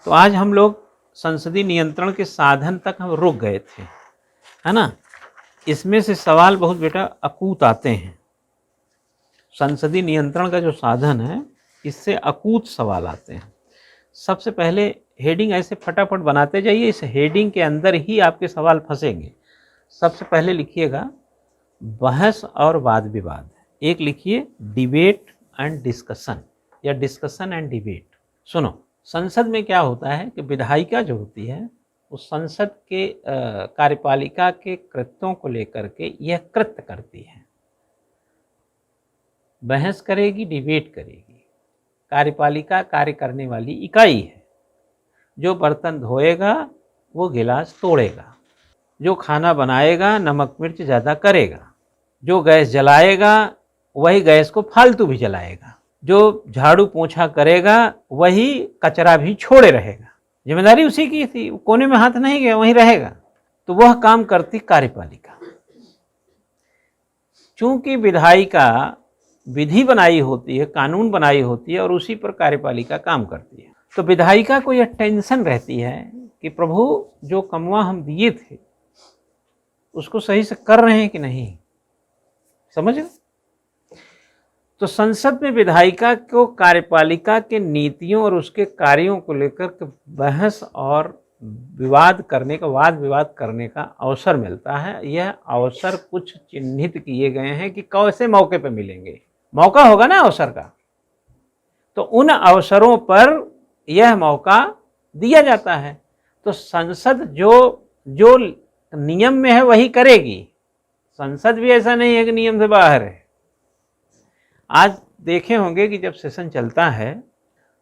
तो आज हम लोग संसदीय नियंत्रण के साधन तक हम रुक गए थे, है ना। इसमें से सवाल बहुत बेटा अकूत आते हैं। संसदीय नियंत्रण का जो साधन है इससे अकूत सवाल आते हैं। सबसे पहले हेडिंग ऐसे फटाफट बनाते जाइए, इस हेडिंग के अंदर ही आपके सवाल फंसेंगे। सबसे पहले लिखिएगा बहस और वाद विवाद, एक लिखिए डिबेट एंड डिस्कशन या डिस्कशन एंड डिबेट। सुनो, संसद में क्या होता है कि विधायिका जो होती है वो संसद के कार्यपालिका के कृत्यों को लेकर के यह कृत्य करती है, बहस करेगी, डिबेट करेगी। कार्यपालिका कार्य करने वाली इकाई है। जो बर्तन धोएगा वो गिलास तोड़ेगा, जो खाना बनाएगा नमक मिर्च ज़्यादा करेगा, जो गैस जलाएगा वही गैस को फालतू भी जलाएगा, जो झाड़ू पोंछा करेगा वही कचरा भी छोड़े रहेगा। जिम्मेदारी उसी की थी, कोने में हाथ नहीं गया, वहीं रहेगा। तो वह काम करती कार्यपालिका। चूंकि विधायिका विधि बनाई होती है, कानून बनाई होती है और उसी पर कार्यपालिका काम करती है, तो विधायिका को यह टेंशन रहती है कि प्रभु जो कमवा हम दिए थे उसको सही से कर रहे हैं कि नहीं। समझ गए? तो संसद में विधायिका को कार्यपालिका के नीतियों और उसके कार्यों को लेकर के बहस और विवाद करने का, वाद विवाद करने का अवसर मिलता है। यह अवसर कुछ चिन्हित किए गए हैं कि कैसे मौके पर मिलेंगे। मौका होगा ना अवसर का, तो उन अवसरों पर यह मौका दिया जाता है। तो संसद जो नियम में है वही करेगी। संसद भी ऐसा नहीं है कि नियम से बाहर है। आज देखे होंगे कि जब सेशन चलता है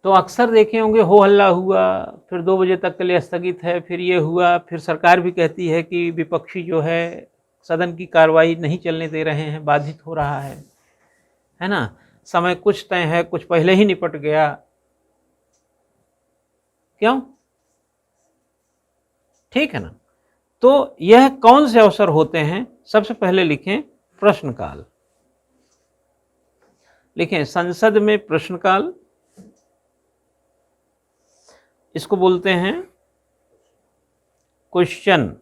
तो अक्सर देखे होंगे हो हल्ला हुआ, फिर 2 बजे तक के लिए स्थगित है, फिर ये हुआ, फिर सरकार भी कहती है कि विपक्षी जो है सदन की कार्रवाई नहीं चलने दे रहे हैं, बाधित हो रहा है ना। समय कुछ तय है, कुछ पहले ही निपट गया। क्यों? ठीक है ना। तो यह कौन से अवसर होते हैं? सबसे पहले लिखें प्रश्नकाल। लिखें संसद में प्रश्नकाल, इसको बोलते हैं क्वेश्चन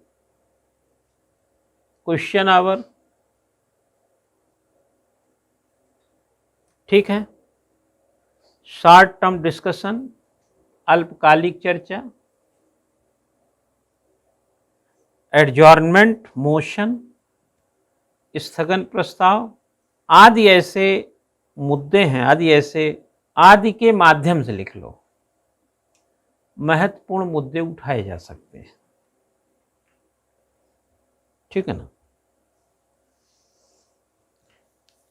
आवर। ठीक है। शॉर्ट टर्म डिस्कशन, अल्पकालिक चर्चा, एडजॉर्नमेंट मोशन, स्थगन प्रस्ताव आदि ऐसे मुद्दे हैं, आदि के माध्यम से लिख लो, महत्वपूर्ण मुद्दे उठाए जा सकते हैं। ठीक है ना।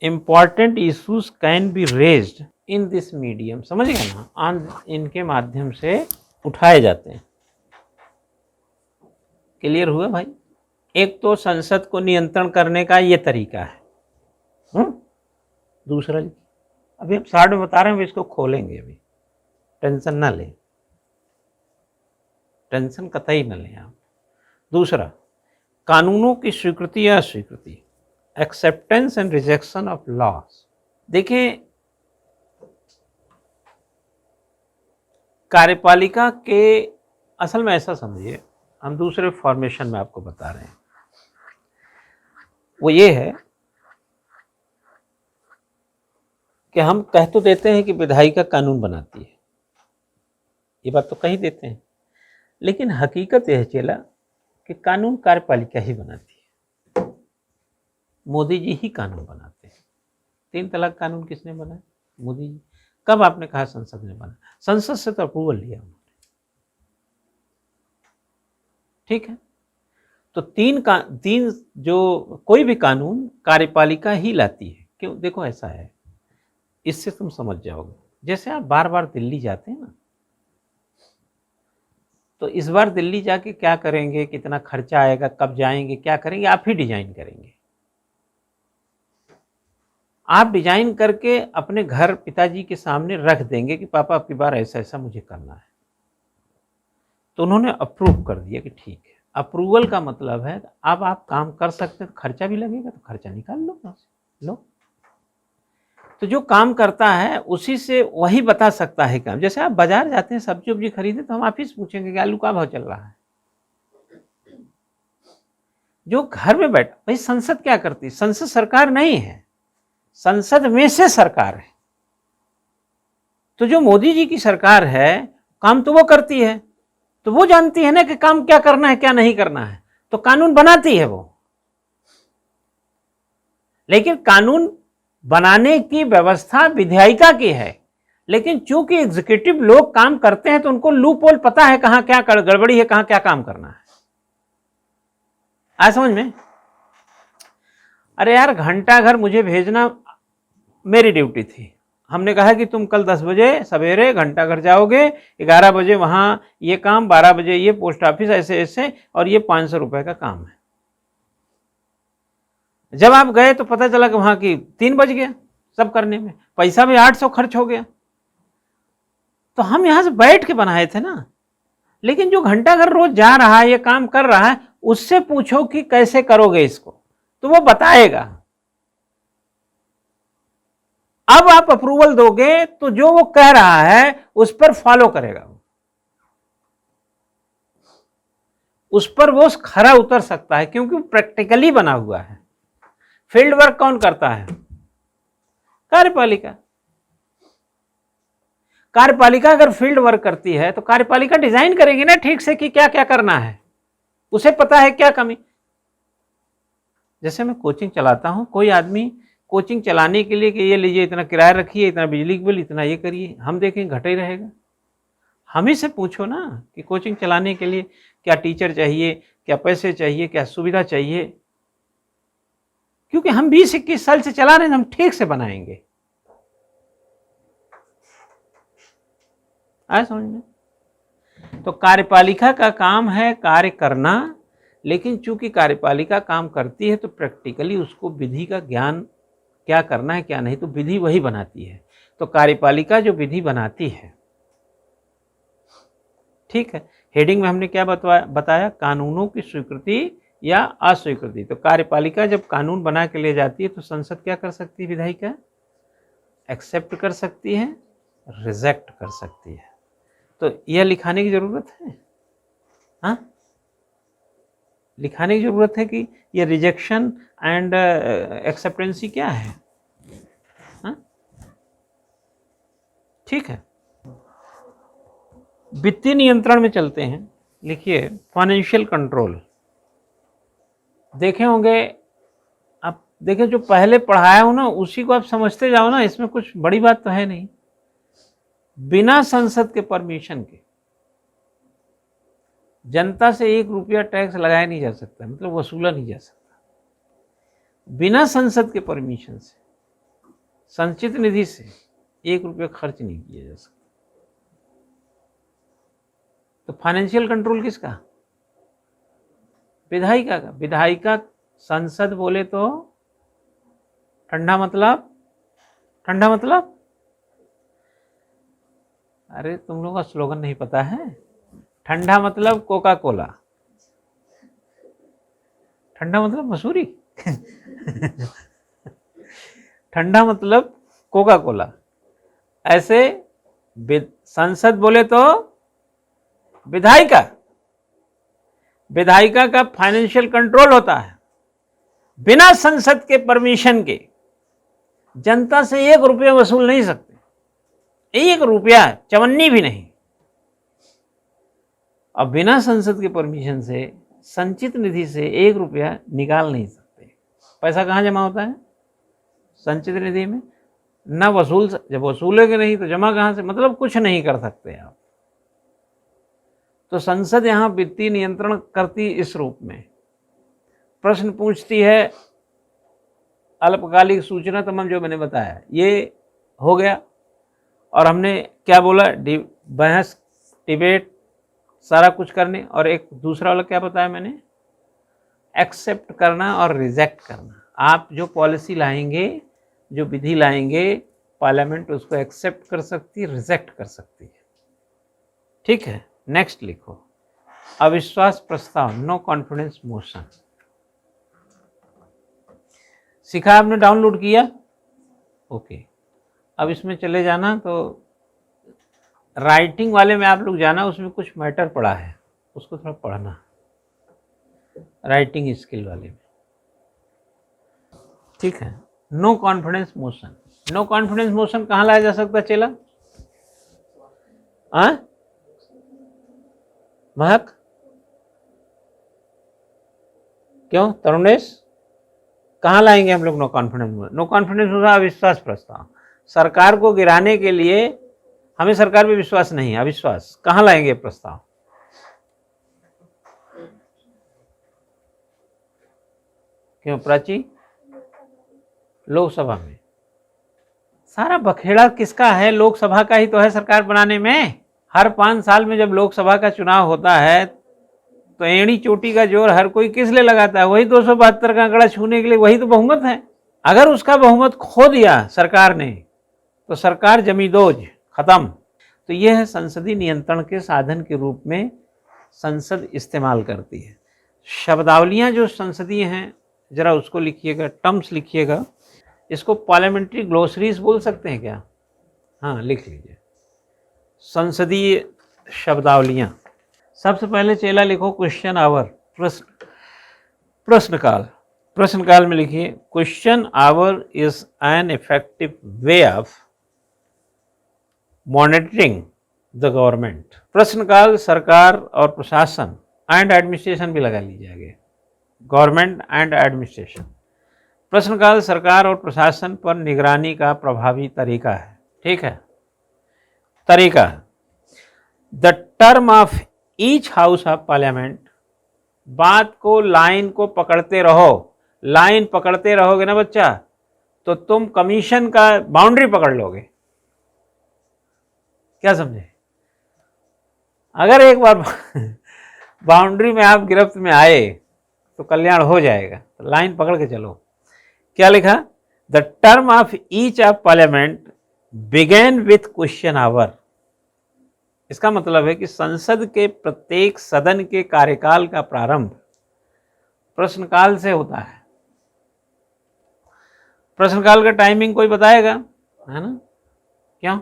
Important issues can be raised in this medium. समझ गए ना, इनके माध्यम से उठाए जाते हैं। क्लियर हुआ भाई? एक तो संसद को नियंत्रण करने का ये तरीका है। दूसरा अभी हम शॉर्ट में बता रहे हैं, इसको खोलेंगे, अभी टेंशन ना लें, टेंशन कतई न लें आप। दूसरा, कानूनों की स्वीकृति या अस्वीकृति, acceptance and rejection of laws. देखिए, कार्यपालिका के असल में ऐसा समझिए, हम दूसरे फॉर्मेशन में आपको बता रहे हैं, वो ये है कि हम कह तो देते हैं कि विधायिका कानून बनाती है, ये बात तो कह ही देते हैं, लेकिन हकीकत यह चला कि कानून कार्यपालिका ही बनाती है। मोदी जी ही कानून बनाते हैं। 3 तलाक कानून किसने बनाया? मोदी जी। कब आपने कहा संसद ने बना? संसद से तो अप्रूवल लिया उन्होंने। ठीक है। तो तीन जो कोई भी कानून कार्यपालिका ही लाती है। क्यों? देखो ऐसा है, इससे तुम समझ जाओगे। जैसे आप बार बार दिल्ली जाते हैं ना, तो इस बार दिल्ली जाके क्या करेंगे, कितना खर्चा आएगा, कब जाएंगे, क्या करेंगे, आप ही डिजाइन करेंगे। आप डिजाइन करके अपने घर पिताजी के सामने रख देंगे कि पापा आपकी बार ऐसा ऐसा मुझे करना है। तो उन्होंने अप्रूव कर दिया कि ठीक है। अप्रूवल का मतलब है अब आप काम कर सकते हैं, तो खर्चा भी लगेगा तो खर्चा निकाल लो। तो जो काम करता है उसी से वही बता सकता है काम। जैसे आप बाजार जाते हैं सब्जी उब्जी खरीदे तो हम आप ही से पूछेंगे कि आलू का भाव चल रहा है। जो घर में बैठा, भाई संसद क्या करती है? संसद सरकार नहीं है, संसद में से सरकार है। तो जो मोदी जी की सरकार है काम तो वो करती है, तो वो जानती है ना कि काम क्या करना है क्या नहीं करना है, तो कानून बनाती है वो। लेकिन कानून बनाने की व्यवस्था विधायिका की है, लेकिन चूंकि एग्जीक्यूटिव लोग काम करते हैं तो उनको लूप होल पता है कहां क्या गड़बड़ी है, कहां क्या काम करना है। आया समझ में? अरे यार घंटाघर मुझे भेजना मेरी ड्यूटी थी। हमने कहा कि तुम कल 10 बजे सवेरे घंटाघर जाओगे, 11 बजे वहां ये काम, 12 बजे ये पोस्ट ऑफिस, ऐसे ऐसे, और ये 500 रुपए का काम है। जब आप गए तो पता चला कि वहां की 3 बज गया सब करने में, पैसा भी 800 खर्च हो गया। तो हम यहां से बैठ के बनाए थे ना। लेकिन जो घंटाघर रोज जा रहा है, ये काम कर रहा है, उससे पूछो कि कैसे करोगे इसको, तो वो बताएगा। अब आप अप्रूवल दोगे तो जो वो कह रहा है उस पर फॉलो करेगा, उस पर वो खरा उतर सकता है, क्योंकि वो प्रैक्टिकली बना हुआ है। फील्ड वर्क कौन करता है? कार्यपालिका। कार्यपालिका अगर फील्ड वर्क करती है तो कार्यपालिका डिजाइन करेगी ना ठीक से कि क्या क्या करना है, उसे पता है क्या कमी। जैसे मैं कोचिंग चलाता हूं, कोई आदमी कोचिंग चलाने के लिए कि ये लीजिए इतना किराया रखिए, इतना बिजली बिल, इतना ये करिए, हम देखें घटा ही रहेगा। हम ही से पूछो ना कि कोचिंग चलाने के लिए क्या टीचर चाहिए, क्या पैसे चाहिए, क्या सुविधा चाहिए, क्योंकि हम 20-21 साल से चला रहे हैं, हम ठीक से बनाएंगे। आया समझ में? तो कार्यपालिका का काम है कार्य करना, लेकिन चूंकि कार्यपालिका काम करती है तो प्रैक्टिकली उसको विधि का ज्ञान, क्या करना है क्या नहीं, तो विधि वही बनाती है। तो कार्यपालिका जो विधि बनाती है, ठीक है। हेडिंग में हमने क्या बताया? कानूनों की स्वीकृति या अस्वीकृति। तो कार्यपालिका जब कानून बना के ले जाती है तो संसद क्या कर सकती है? विधायिका एक्सेप्ट कर सकती है, रिजेक्ट कर सकती है। तो यह लिखाने की जरूरत है, हाँ, लिखाने की जरूरत है कि ये रिजेक्शन एंड एक्सेप्टेंसी क्या है, हाँ? ठीक है। वित्तीय नियंत्रण में चलते हैं। लिखिए फाइनेंशियल कंट्रोल। देखे होंगे आप, देखे जो पहले पढ़ाया हो ना उसी को आप समझते जाओ ना, इसमें कुछ बड़ी बात तो है नहीं। बिना संसद के परमिशन के जनता से 1 रुपया टैक्स लगाया नहीं जा सकता, मतलब वसूला नहीं जा सकता। बिना संसद के परमिशन से संचित निधि से 1 रुपया खर्च नहीं किया जा सकता। तो फाइनेंशियल कंट्रोल किसका? विधायिका का। विधायिका, संसद बोले तो ठंडा मतलब, ठंडा मतलब, अरे तुम लोगों का स्लोगन नहीं पता है? ठंडा मतलब कोका कोला, ठंडा मतलब मसूरी ठंडा मतलब कोका कोला। ऐसे संसद बोले तो विधायिका, विधायिका का फाइनेंशियल कंट्रोल होता है। बिना संसद के परमिशन के जनता से 1 रुपया वसूल नहीं सकते, 1 रुपया, चवन्नी भी नहीं। अब बिना संसद के परमिशन से संचित निधि से 1 रुपया निकाल नहीं सकते। पैसा कहाँ जमा होता है? संचित निधि में। ना वसूल, जब वसूलेंगे नहीं तो जमा कहाँ से, मतलब कुछ नहीं कर सकते आप। तो संसद यहां वित्तीय नियंत्रण करती इस रूप में। प्रश्न पूछती है, अल्पकालिक सूचना तमाम जो मैंने बताया ये हो गया। और हमने क्या बोला? बहस, डिबेट, सारा कुछ करने। और एक दूसरा वाला क्या बताया मैंने? एक्सेप्ट करना और रिजेक्ट करना। आप जो पॉलिसी लाएंगे, जो विधि लाएंगे, पार्लियामेंट उसको एक्सेप्ट कर सकती है, रिजेक्ट कर सकती है। ठीक है, नेक्स्ट लिखो, अविश्वास प्रस्ताव, नो कॉन्फिडेंस मोशन। सीखा आपने? डाउनलोड किया? ओके। अब इसमें चले जाना तो राइटिंग वाले में आप लोग जाना, उसमें कुछ मैटर पड़ा है, उसको थोड़ा पढ़ना, राइटिंग स्किल वाले में। ठीक है। No confidence motion, no confidence motion कहाँ लाया जा सकता है चेला? महक, क्यों? तरुणेश, कहाँ लाएंगे हम लोग no confidence motion? No confidence motion अविश्वास प्रस्ताव। सरकार को गिराने के लिए हमें सरकार पे विश्वास नहीं, अविश्वास। कहाँ लाएंगे प्रस्ताव? क्यों प्राची? लोकसभा में। सारा बखेड़ा किसका है? लोकसभा का ही तो है सरकार बनाने में। हर 5 साल में जब लोकसभा का चुनाव होता है तो एड़ी चोटी का जोर हर कोई किस लिए लगाता है? वही 272 का आंकड़ा छूने के लिए, वही तो बहुमत है। अगर उसका बहुमत खो दिया सरकार ने तो सरकार जमींदोज, खत्म। तो यह है संसदीय नियंत्रण के साधन के रूप में संसद इस्तेमाल करती है। शब्दावलियां जो संसदीय हैं जरा उसको लिखिएगा, टर्म्स लिखिएगा। इसको पार्लियामेंट्री ग्लोसरीज बोल सकते हैं क्या? हाँ, लिख लीजिए। संसदीय शब्दावलियां। सबसे पहले चेला लिखो क्वेश्चन आवर, प्रश्नकाल। प्रश्नकाल में लिखिए question our is an effective way of monitoring the government. प्रश्नकाल सरकार और प्रशासन, एंड एडमिनिस्ट्रेशन भी लगा लीजिए आगे, गवर्नमेंट एंड एडमिनिस्ट्रेशन। प्रश्नकाल सरकार और प्रशासन पर निगरानी का प्रभावी तरीका है। ठीक है, तरीका। The term of each house of parliament, बात को, लाइन को पकड़ते रहो। लाइन पकड़ते रहोगे ना बच्चा तो तुम कमीशन का बाउंड्री पकड़ लोगे। क्या समझे? अगर एक बार बाउंड्री में आप गिरफ्त में आए तो कल्याण हो जाएगा। तो लाइन पकड़ के चलो। क्या लिखा? The term of each of parliament begin with question hour. इसका मतलब है कि संसद के प्रत्येक सदन के कार्यकाल का प्रारंभ प्रश्नकाल से होता है। प्रश्नकाल का टाइमिंग कोई बताएगा? है ना? क्यों?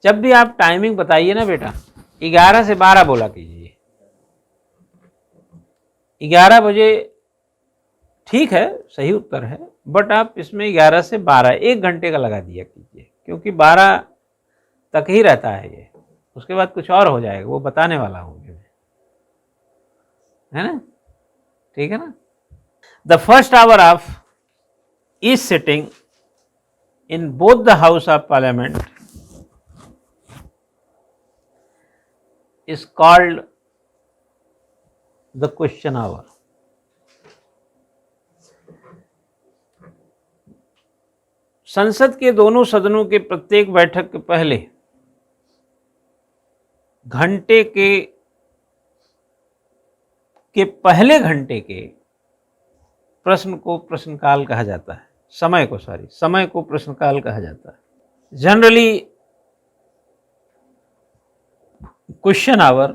जब भी आप टाइमिंग बताइए ना बेटा, 11 से 12 बोला कीजिए। 11 बजे ठीक है, सही उत्तर है, बट आप इसमें 11 से 12 1 घंटे का लगा दिया कीजिए, क्योंकि 12 तक ही रहता है ये। उसके बाद कुछ और हो जाएगा, वो बताने वाला हूँ मैं, है ना? ठीक है ना? The first hour of each sitting in both the house of parliament is called the question hour. संसद के दोनों सदनों के प्रत्येक बैठक के पहले घंटे के पहले घंटे के प्रश्न को प्रश्नकाल कहा जाता है। समय को प्रश्नकाल कहा जाता है। जनरली क्वेश्चन आवर,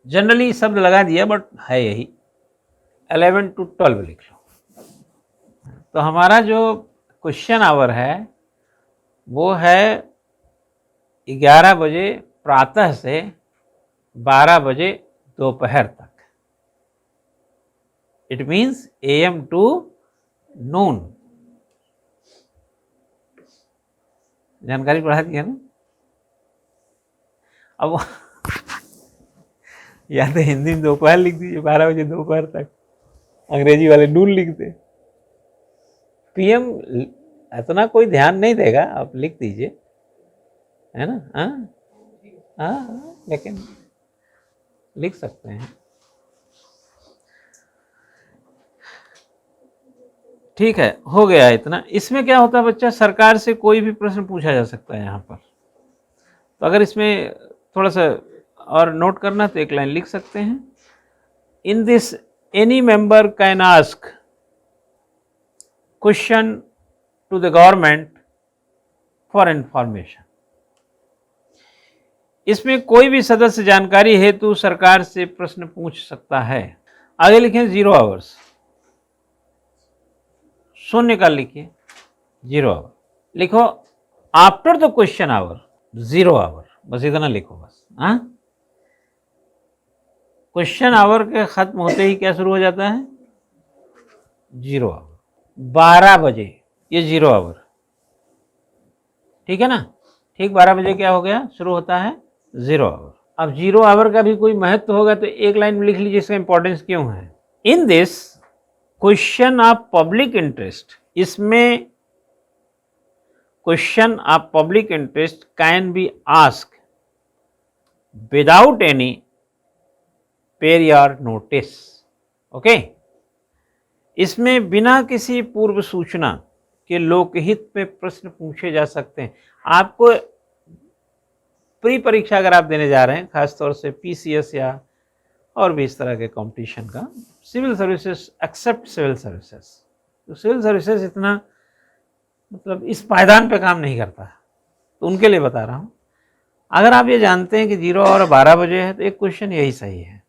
जनरली शब्द लगा दिया बट है यही, 11 to 12 लिख लो। तो हमारा जो क्वेश्चन आवर है वो है 11 बजे प्रातः से 12 बजे दोपहर तक। इट मीन्स AM to नून। जानकारी बढ़ा दी है ना? अब या तो हिंदी में दोपहर लिख दीजिए, 12 बजे दोपहर तक। अंग्रेजी वाले नून लिखते। PM इतना कोई ध्यान नहीं देगा, आप लिख दीजिए, है ना? हाँ, लेकिन लिख सकते हैं। ठीक है, हो गया इतना। इसमें क्या होता है बच्चा, सरकार से कोई भी प्रश्न पूछा जा सकता है यहाँ पर। तो अगर इसमें थोड़ा सा और नोट करना तो एक लाइन लिख सकते हैं, in this any member can ask question to the government for information. इसमें कोई भी सदस्य जानकारी हेतु सरकार से प्रश्न पूछ सकता है। आगे लिखें 0 आवर्स, शून्य काल लिखिए 0 आवर। लिखो after the question hour 0 hour, बस इतना लिखो बस। हाँ, क्वेश्चन आवर के खत्म होते ही क्या शुरू हो जाता है? 0 आवर। 12 बजे ये 0 आवर, ठीक है ना? ठीक 12 बजे क्या हो गया? शुरू होता है 0 आवर। अब 0 आवर का भी कोई महत्व होगा तो एक लाइन में लिख लीजिए इसका इंपॉर्टेंस क्यों है। In this question of public interest, इसमें question of public interest can be ask without any prior notice. Okay, इसमें बिना किसी पूर्व सूचना के लोकहित में प्रश्न पूछे जा सकते हैं। आपको प्री परीक्षा अगर आप देने जा रहे हैं, खासतौर से पीसीएस या और भी इस तरह के कंपटीशन का, civil services except civil services, तो सिविल सर्विसेज इतना मतलब इस पायदान पे काम नहीं करता, तो उनके लिए बता रहा हूँ। अगर आप ये जानते हैं कि 0 और 12 बजे है तो एक क्वेश्चन यही सही है।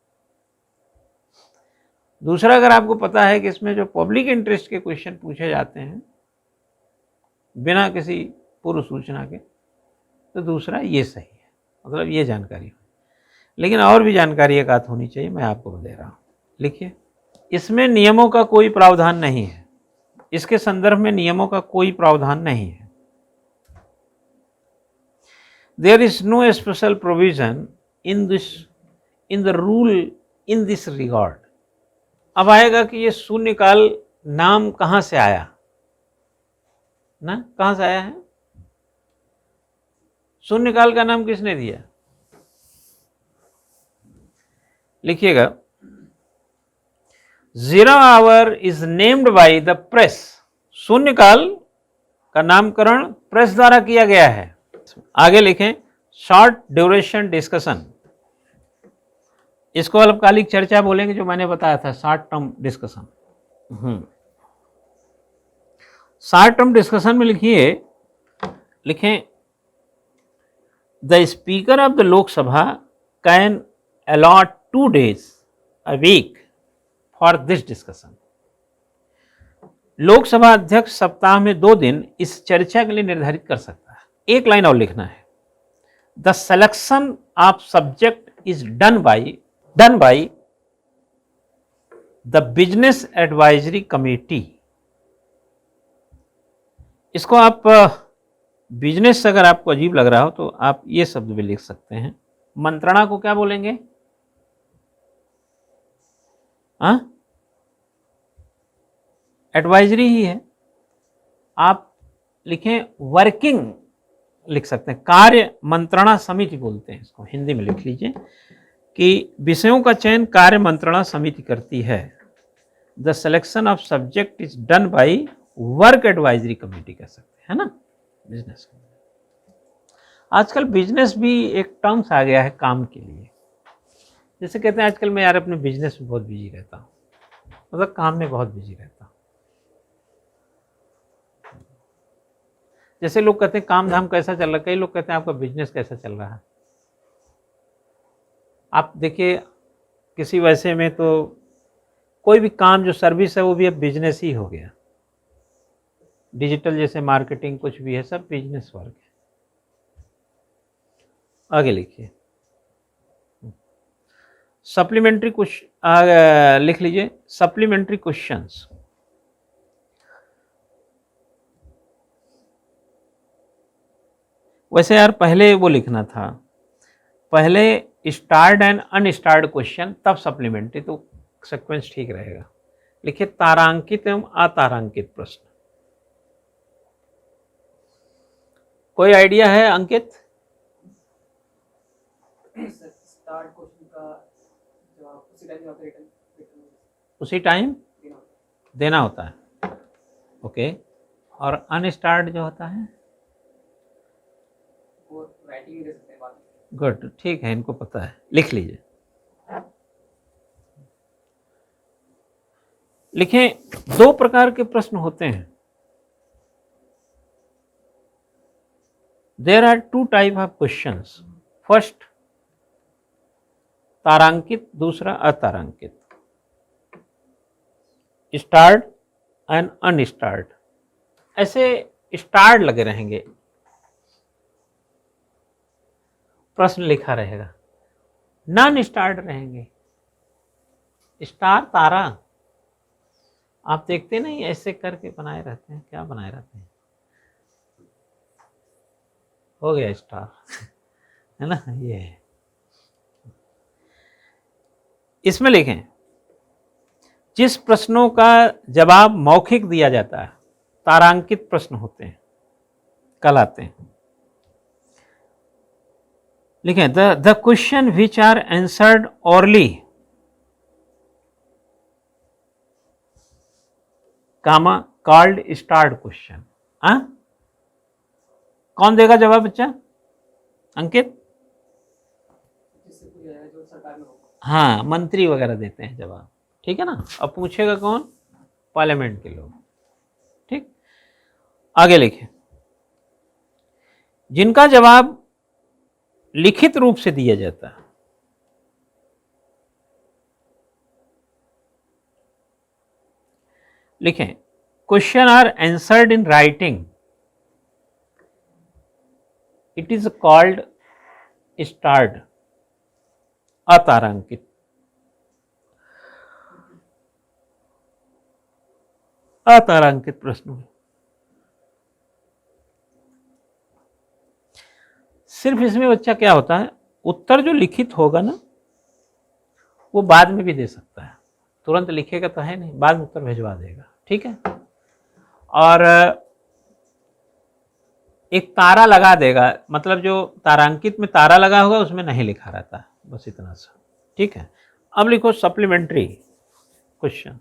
दूसरा, अगर आपको पता है कि इसमें जो पब्लिक इंटरेस्ट के क्वेश्चन पूछे जाते हैं बिना किसी पूर्व सूचना के, तो दूसरा ये सही है, मतलब ये जानकारी हो। लेकिन और भी जानकारी एक आध होनी चाहिए, मैं आपको दे रहा हूँ। लिखिए, इसमें नियमों का कोई प्रावधान नहीं है, इसके संदर्भ में नियमों का कोई प्रावधान नहीं है। There is no special provision in the rule in this regard. अब आएगा कि ये शून्यकाल नाम कहाँ से आया ना, कहाँ से आया है? शून्यकाल का नाम किसने दिया? लिखिएगा, 0 our is named by the press. शून्यकाल का नामकरण प्रेस द्वारा किया गया है। आगे लिखें, शॉर्ट ड्यूरेशन डिस्कशन, इसको अल्पकालिक चर्चा बोलेंगे, जो मैंने बताया था short term discussion. Short term discussion में लिखें the speaker of the Lok Sabha can allot 2 days a week for this discussion। Lok Sabha अध्यक्ष सप्ताह में 2 दिन इस चर्चा के लिए निर्धारित कर सकता है। एक लाइन और लिखना है, the selection of subject is done by the business advisory committee. इसको आप बिजनेस अगर आपको अजीब लग रहा हो तो आप ये शब्द भी लिख सकते हैं। मंत्रणा को क्या बोलेंगे? एडवाइजरी ही है। आप लिखें वर्किंग, लिख सकते हैं, कार्य मंत्रणा समिति बोलते हैं इसको, हिंदी में लिख लीजिए कि विषयों का चयन कार्य मंत्रणा समिति करती है। The selection of subject is done by work advisory committee कह सकते हैं, है ना। बिजनेस, आजकल बिजनेस भी एक टर्म्स आ गया है काम के लिए। जैसे कहते हैं आजकल मैं यार अपने बिजनेस में बहुत बिजी रहता हूँ, मतलब काम में बहुत बिजी रहता हूँ। जैसे लोग कहते हैं काम धाम कैसा चल रहा है, कई लोग कहते हैं आपका बिजनेस कैसा चल रहा है। आप देखिए किसी वैसे में तो कोई भी काम जो सर्विस है वो भी अब बिजनेस ही हो गया। डिजिटल जैसे मार्केटिंग कुछ भी है, सब बिजनेस वर्क है। आगे लिखिए, सप्लीमेंट्री क्वेश्चन लिख लीजिए, सप्लीमेंट्री क्वेश्चंस। वैसे यार पहले वो लिखना था, पहले स्टार्ड एंड अनस्टार्ड क्वेश्चन तब सप्लीमेंट्री, तो सीक्वेंस ठीक रहेगा। लिखिए तारांकित एवं अतारांकित प्रश्न। कोई आइडिया है अंकित? स्टार्ट क्वेश्चन का जवाब उसी टाइम देना होता है। ओके, और अनस्टार्ड जो होता है वो राइटिंग दे सकते हैं बाद में। गुड, ठीक है, इनको पता है, लिख लीजिए। लिखें 2 प्रकार के प्रश्न होते हैं। There are 2 type of questions. First तारांकित, दूसरा अतारांकित, स्टार्ड एंड अनस्टार्ड। ऐसे स्टार लगे रहेंगे, प्रश्न लिखा रहेगा, नॉन स्टार्ड रहेंगे। स्टार तारा आप देखते नहीं, ऐसे करके बनाए रहते हैं, क्या बनाए रहते हैं, हो गया स्टार है ना। ये है, इसमें लिखें जिस प्रश्नों का जवाब मौखिक दिया जाता है तारांकित प्रश्न होते हैं, कहलाते हैं। लिखें the question which are answered orally comma called starred question. कौन देगा जवाब बच्चा? अंकित? जिससे पूछा जाएगा जो सरकार में होगा। हाँ, मंत्री वगैरह देते हैं जवाब, ठीक है ना। अब पूछेगा कौन? पार्लियामेंट के लोग, ठीक। आगे लिखें जिनका जवाब लिखित रूप से दिया जाता है, लिखें question are answered in writing, it is called starred, अतारांकित। अतारांकित प्रश्न सिर्फ इसमें बच्चा क्या होता है, उत्तर जो लिखित होगा ना वो बाद में भी दे सकता है, तुरंत लिखेगा तो है नहीं, बाद में उत्तर भिजवा देगा, ठीक है। और एक तारा लगा देगा, मतलब जो तारांकित में तारा लगा होगा उसमें नहीं लिखा रहता, बस इतना सा, ठीक है। अब लिखो सप्लीमेंट्री क्वेश्चन।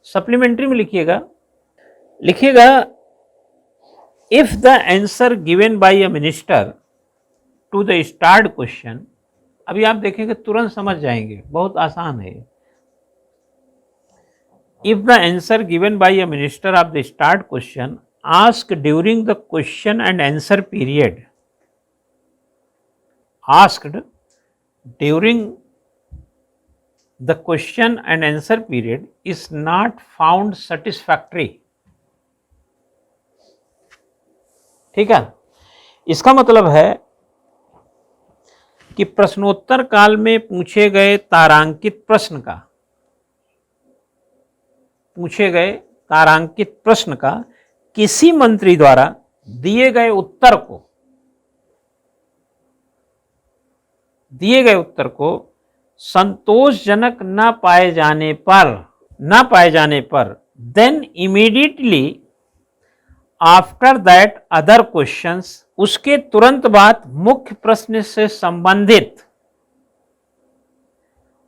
सप्लीमेंट्री में लिखिएगा if the answer given by a minister to the starred question, अभी आप देखेंगे तुरंत समझ जाएंगे, बहुत आसान है। If the answer given by a minister of the starred question asked during the question and answer period, asked during the question and answer period is not found satisfactory, ठीक है। इसका मतलब है कि प्रश्नोत्तर काल में पूछे गए तारांकित प्रश्न का किसी मंत्री द्वारा दिए गए उत्तर को संतोषजनक न पाए जाने पर then immediately after that other questions, उसके तुरंत बाद मुख्य प्रश्न से संबंधित,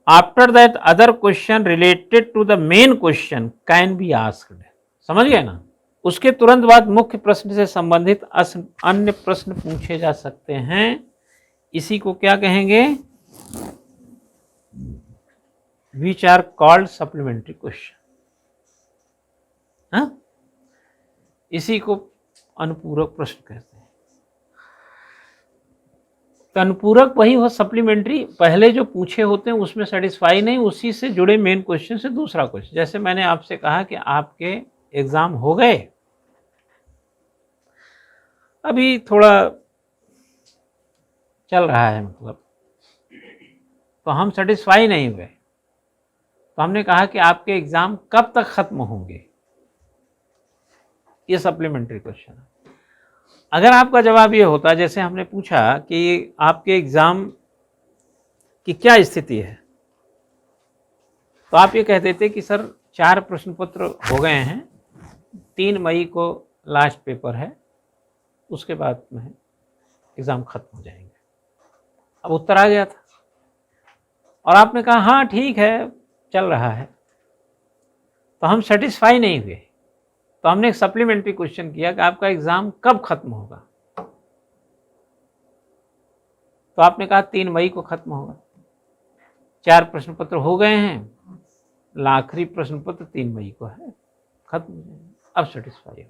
after that other question related to the main question can be asked, समझ गए ना। उसके तुरंत बाद मुख्य प्रश्न से संबंधित अन्य प्रश्न पूछे जा सकते हैं, इसी को क्या कहेंगे? which are called supplementary question, हाँ, इसी को अनुपूरक प्रश्न कहते हैं। तो अनुपूरक वही हो, सप्लीमेंट्री पहले जो पूछे होते हैं उसमें सेटिस्फाई नहीं, उसी से जुड़े मेन क्वेश्चन से दूसरा क्वेश्चन। जैसे मैंने आपसे कहा कि आपके एग्जाम हो गए, अभी थोड़ा चल रहा है, मतलब तो हम सेटिस्फाई नहीं हुए, तो हमने कहा कि आपके एग्जाम कब तक खत्म होंगे, ये सप्लीमेंट्री क्वेश्चन है। अगर आपका जवाब ये होता, जैसे हमने पूछा कि आपके एग्जाम की क्या स्थिति है, तो आप ये कह देते कि सर 4 प्रश्न पत्र हो गए हैं, 3 मई को लास्ट पेपर है, उसके बाद में एग्जाम खत्म हो जाएंगे। अब उत्तर आ गया था और आपने कहा हाँ ठीक है चल रहा है, तो हम सेटिस्फाई नहीं हुए, तो हमने एक सप्लीमेंट्री क्वेश्चन किया कि आपका एग्जाम कब खत्म होगा, तो आपने कहा 3 मई को खत्म होगा। 4 प्रश्न पत्र हो गए हैं, आखिरी प्रश्न पत्र 3 मई को है, खत्म हो जाएगा। अब सेटिस्फाई हो।